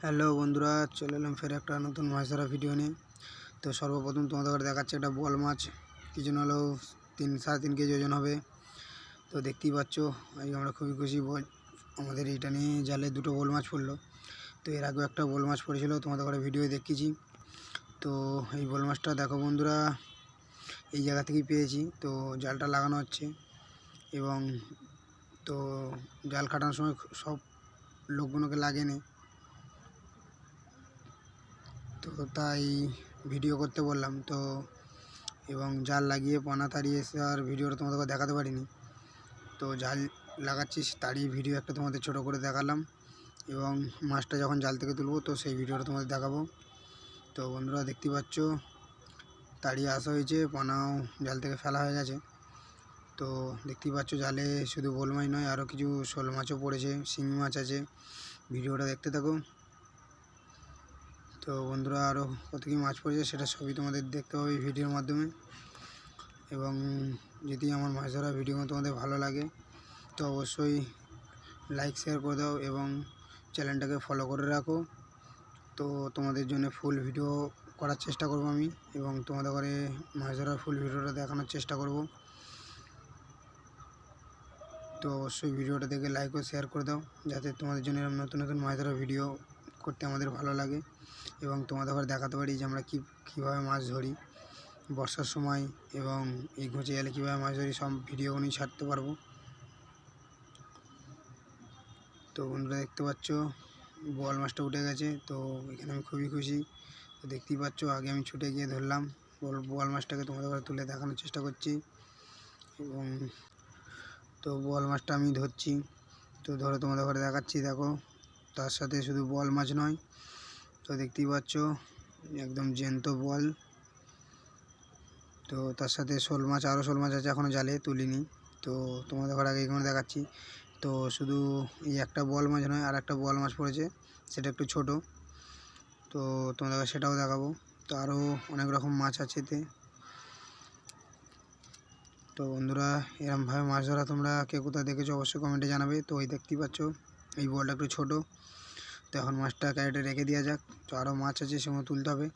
Hello বন্ধুরা, চলে এলাম ফের একটা নতুন মাছ ধরা ভিডিও নিয়ে। তো সর্বপ্রথম তোমাদের দেখাচ্ছে একটা বোয়াল মাছ, কি জন্য হলেও 3-3.5 কেজি ওজন হবে। তো দেখতেই পাচ্ছ, আজকে আমরা খুবই খুশি, আমাদের এইটা নিয়ে জালে দুটো বোয়াল মাছ পড়লো। তো এর আগেও একটা বোয়াল মাছ পড়েছিল, তোমাদের ঘরে ভিডিও দেখিয়েছি। তো এই বোয়াল মাছটা দেখো বন্ধুরা, এই জায়গা থেকেই পেয়েছি। তো জালটা লাগানো হচ্ছে এবং তো জাল কাটানোর সময় সব লোকগুলোকে লাগেনি, তো তাই ভিডিও করতে বললাম। তো এবং জাল লাগিয়ে পানা তাড়িয়ে এসে আর ভিডিওটা তোমাদেরকে দেখাতে পারিনি। তো জাল লাগাচ্ছি তাড়িয়ে ভিডিও একটা তোমাদের ছোট করে দেখালাম, এবং মাছটা যখন জাল থেকে তুলবো তো সেই ভিডিওটা তোমাদের দেখাবো। তো বন্ধুরা দেখতে পাচ্ছ, তাড়িয়ে আসা হয়েছে, পানাও জাল থেকে ফেলা হয়ে গেছে। তো দেখতেই পাচ্ছ, জালে শুধু বোয়াল মাছ নয়, আরও কিছু শোল মাছও পড়েছে, শিঙি মাছ আছে। ভিডিওটা দেখতে থাকো। তো বন্ধুরা, আরও কত কী মাছ পড়েছে সেটা সবই তোমাদের দেখতে হবে এই ভিডিওর মাধ্যমে। এবং যদি আমার মাছ ধরা ভিডিও তোমাদের ভালো লাগে তো অবশ্যই লাইক শেয়ার করে দাও এবং চ্যানেলটাকে ফলো করে রাখো। তো তোমাদের জন্য ফুল ভিডিও করার চেষ্টা করব আমি, এবং তোমাদের ঘরে মাছ ধরার ফুল ভিডিওটা দেখানোর চেষ্টা করব। তো অবশ্যই ভিডিওটা দেখে লাইক ও শেয়ার করে দাও, যাতে তোমাদের জন্য এরকম নতুন নতুন মাছ ধরার ভিডিও করতে আমাদের ভালো লাগে, এবং তোমাদের ঘরে দেখাতে পারি যে আমরা কীভাবে মাছ ধরি বর্ষার সময়, এবং এই ঘুঁচে গেলে কীভাবে মাছ ধরি, সব ভিডিওগুলি ছাড়তে পারবো। তো বন্ধুরা দেখতে পাচ্ছ, বোয়াল মাছটা উঠে গেছে। তো এখানে আমি খুবই খুশি। তো দেখতেই পাচ্ছ, আগে আমি ছুটে গিয়ে ধরলাম বোয়াল মাছটাকে, তোমাদের ঘরে তুলে দেখানোর চেষ্টা করছি। এবং তো বোয়াল মাছটা আমি ধরছি, তো ধরে তোমাদের ঘরে দেখাচ্ছি। দেখো, তার সাথে শুধু বোয়াল মাছ নয়, তো দেখতেই পাচ্ছ একদম জ্যান্ত বোয়াল। তো তার সাথে শোল মাছ, আরও শোল মাছ আছে, এখনও জালে তুলিনি। তো তোমাদের ঘরে আগে এখানে দেখাচ্ছি। তো শুধু এই একটা বোয়াল মাছ নয়, আর একটা বোয়াল মাছ পড়েছে, সেটা একটু ছোট। তো তোমাদের সেটাও দেখাবো। তো আরও অনেক রকম মাছ আছে এতে। তো বন্ধুরা, এরমভাবে মাছ ধরা তোমরা কে কোথায় দেখেছো অবশ্যই কমেন্টে জানাবে। তো এই দেখতেই পাচ্ছ, এই বোয়ালটা একটু ছোটো। তো এখন মাছটা ক্যারেটে রেখে দেওয়া যাক, তো আরও মাছ আছে সেগুলো তুলতে হবে।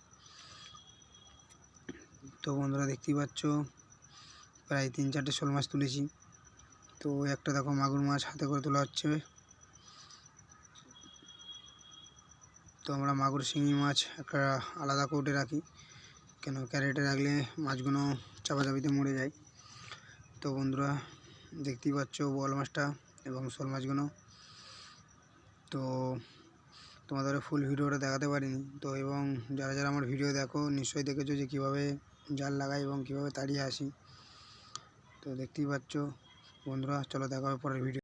তো বন্ধুরা দেখতেই পাচ্ছ, প্রায় 3-4টে শোল মাছ তুলেছি। তো একটা দেখো মাগুর মাছ হাতে করে তোলা হচ্ছে। তো আমরা মাগুর শিঙি মাছ একটা আলাদা কৌটে রাখি, কেন ক্যারেটে রাখলে মাছগুলো চাপাচাপিতে মরে যায়। তো বন্ধুরা দেখতেই পাচ্ছ বোয়াল মাছটা এবং শোল মাছগুলো। তো তোমাদের ফুল ভিডিওটা দেখাতে পারিনি। তো এবং যারা যারা আমার ভিডিও দেখো নিশ্চয়ই দেখেছো যে কীভাবে জাল লাগাই এবং কীভাবে তাড়িয়ে আসি। তো দেখতেই পাচ্ছ বন্ধুরা, চলো দেখা হবে পরের ভিডিও।